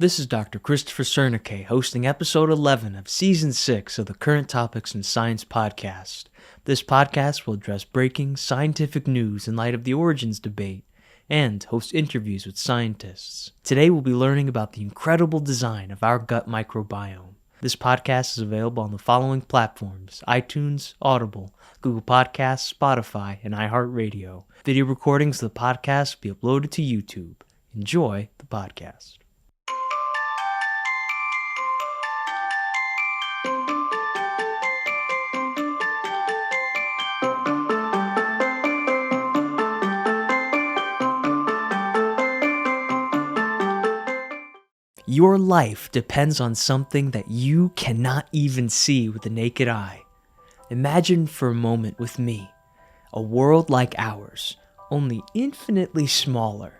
This is Dr. Christopher Sernaque hosting episode 11 of season 6 of the Current Topics in Science podcast. This podcast will address breaking scientific news in light of the origins debate and host interviews with scientists. Today we'll be learning about the incredible design of our gut microbiome. This podcast is available on the following platforms: iTunes, Audible, Google Podcasts, Spotify, and iHeartRadio. Video recordings of the podcast will be uploaded to YouTube. Enjoy the podcast. Your life depends on something that you cannot even see with the naked eye. Imagine for a moment with me, a world like ours, only infinitely smaller,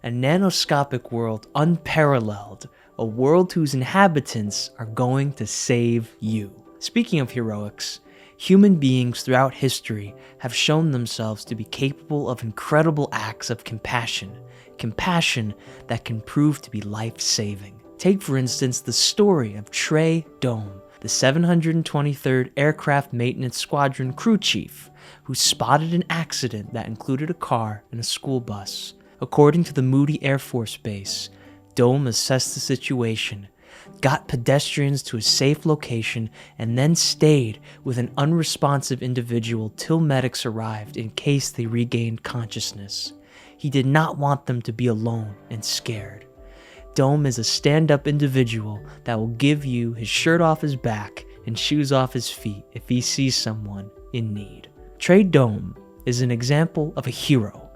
a nanoscopic world unparalleled, a world whose inhabitants are going to save you. Speaking of heroics, human beings throughout history have shown themselves to be capable of incredible acts of compassion that can prove to be life-saving. Take, for instance, the story of Trey Dome, the 723rd Aircraft Maintenance Squadron crew chief, who spotted an accident that included a car and a school bus. According to the Moody Air Force Base, Dome assessed the situation, got pedestrians to a safe location, and then stayed with an unresponsive individual till medics arrived in case they regained consciousness. He did not want them to be alone and scared. Dome is a stand-up individual that will give you his shirt off his back and shoes off his feet if he sees someone in need. Trey Dome is an example of a hero,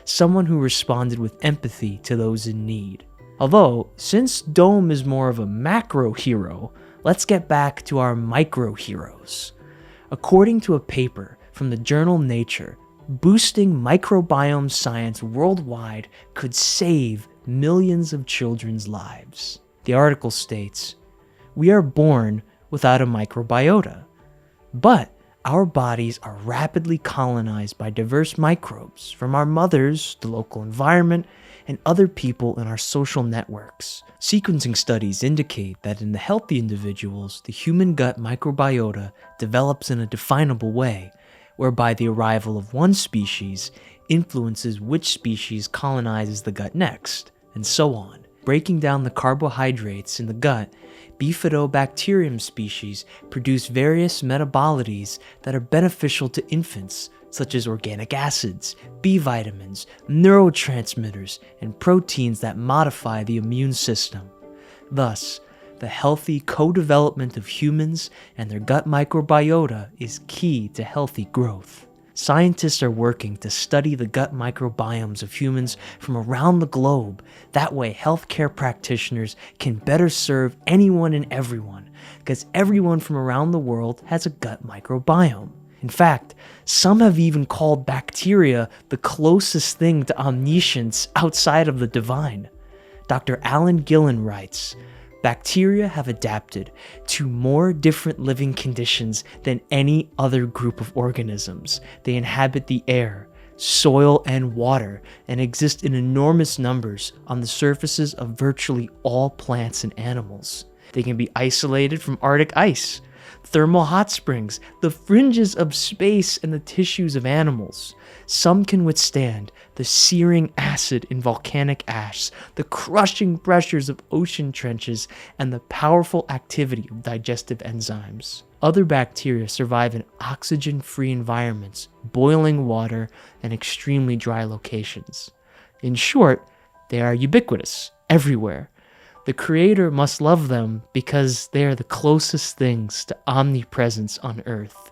someone who responded with empathy to those in need. Although, since Dome is more of a macro hero, let's get back to our micro heroes. According to a paper from the journal Nature, boosting microbiome science worldwide could save millions of children's lives. The article states, "We are born without a microbiota, but our bodies are rapidly colonized by diverse microbes from our mothers, the local environment, and other people in our social networks. Sequencing studies indicate that in the healthy individuals, the human gut microbiota develops in a definable way, whereby the arrival of one species influences which species colonizes the gut next, and so on. Breaking down the carbohydrates in the gut, Bifidobacterium species produce various metabolites that are beneficial to infants, such as organic acids, B vitamins, neurotransmitters, and proteins that modify the immune system. Thus, the healthy co-development of humans and their gut microbiota is key to healthy growth. Scientists are working to study the gut microbiomes of humans from around the globe. That way, healthcare practitioners can better serve anyone and everyone, because everyone from around the world has a gut microbiome. In fact, some have even called bacteria the closest thing to omniscience outside of the divine. Dr. Alan Gillen writes, "Bacteria have adapted to more different living conditions than any other group of organisms. They inhabit the air, soil, and water, and exist in enormous numbers on the surfaces of virtually all plants and animals. They can be isolated from Arctic ice, thermal hot springs, the fringes of space, and the tissues of animals. Some can withstand the searing acid in volcanic ash, the crushing pressures of ocean trenches, and the powerful activity of digestive enzymes. Other bacteria survive in oxygen-free environments, boiling water, and extremely dry locations. In short, they are ubiquitous, everywhere. The Creator must love them because they are the closest things to omnipresence on Earth.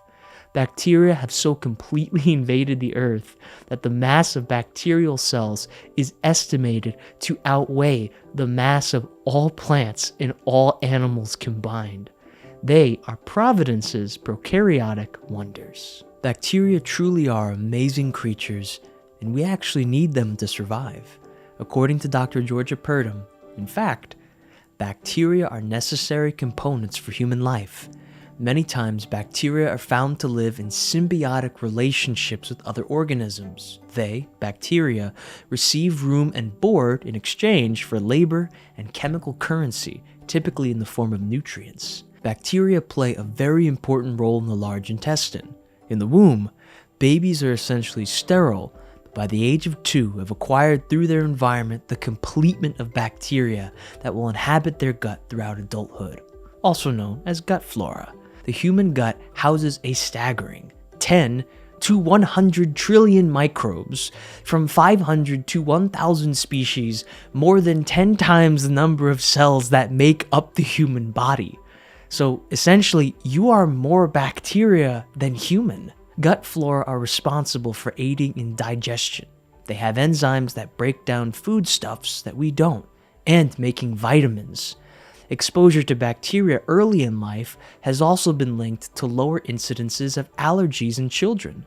Bacteria have so completely invaded the Earth that the mass of bacterial cells is estimated to outweigh the mass of all plants and all animals combined. They are Providence's prokaryotic wonders." Bacteria truly are amazing creatures, and we actually need them to survive. According to Dr. Georgia Purdom, in fact, bacteria are necessary components for human life. Many times, bacteria are found to live in symbiotic relationships with other organisms. They, bacteria, receive room and board in exchange for labor and chemical currency, typically in the form of nutrients. Bacteria play a very important role in the large intestine. In the womb, babies are essentially sterile, but by the age of 2 have acquired through their environment the complement of bacteria that will inhabit their gut throughout adulthood, also known as gut flora. The human gut houses a staggering 10 to 100 trillion microbes, from 500 to 1,000 species, more than 10 times the number of cells that make up the human body. So essentially, you are more bacteria than human. Gut flora are responsible for aiding in digestion. They have enzymes that break down foodstuffs that we don't, and making vitamins. Exposure to bacteria early in life has also been linked to lower incidences of allergies in children.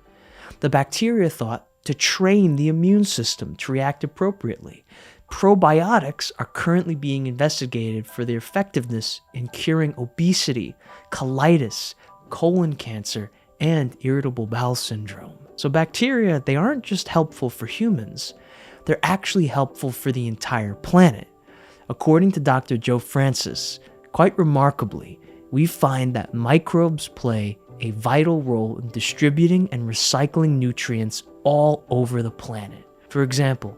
The bacteria thought to train the immune system to react appropriately. Probiotics are currently being investigated for their effectiveness in curing obesity, colitis, colon cancer, and irritable bowel syndrome. So bacteria, they aren't just helpful for humans, they're actually helpful for the entire planet. According to Dr. Joe Francis, quite remarkably, we find that microbes play a vital role in distributing and recycling nutrients all over the planet. For example,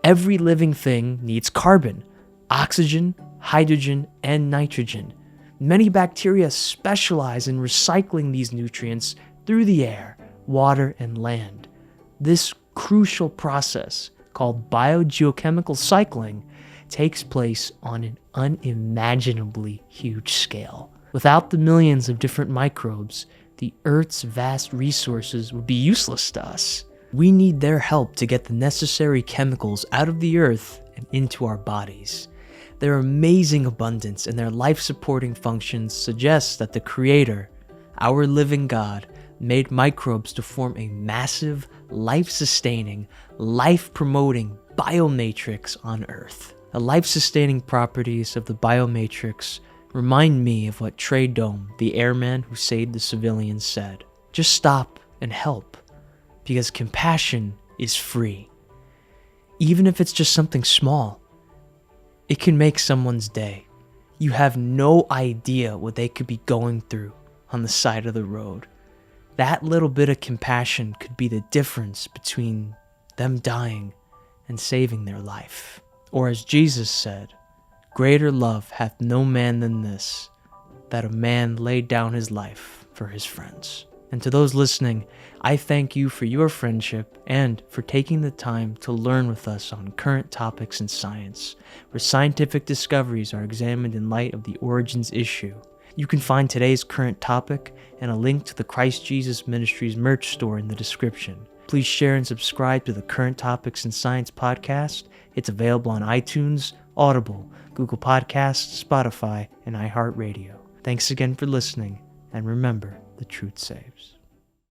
every living thing needs carbon, oxygen, hydrogen, and nitrogen. Many bacteria specialize in recycling these nutrients through the air, water, and land. This crucial process, called biogeochemical cycling, takes place on an unimaginably huge scale. Without the millions of different microbes, the Earth's vast resources would be useless to us. We need their help to get the necessary chemicals out of the Earth and into our bodies. Their amazing abundance and their life-supporting functions suggest that the Creator, our living God, made microbes to form a massive, life-sustaining, life-promoting biomatrix on Earth. The life-sustaining properties of the biomatrix remind me of what Trey Dome, the airman who saved the civilians, said. Just stop and help, because compassion is free. Even if it's just something small, it can make someone's day. You have no idea what they could be going through on the side of the road. That little bit of compassion could be the difference between them dying and saving their life. Or as Jesus said, "Greater love hath no man than this, that a man laid down his life for his friends." And to those listening, I thank you for your friendship and for taking the time to learn with us on current topics in science, where scientific discoveries are examined in light of the origins issue. You can find today's current topic and a link to the Christ Jesus Ministries merch store in the description. Please share and subscribe to the Current Topics in Science podcast. It's available on iTunes, Audible, Google Podcasts, Spotify, and iHeartRadio. Thanks again for listening, and remember, the truth saves.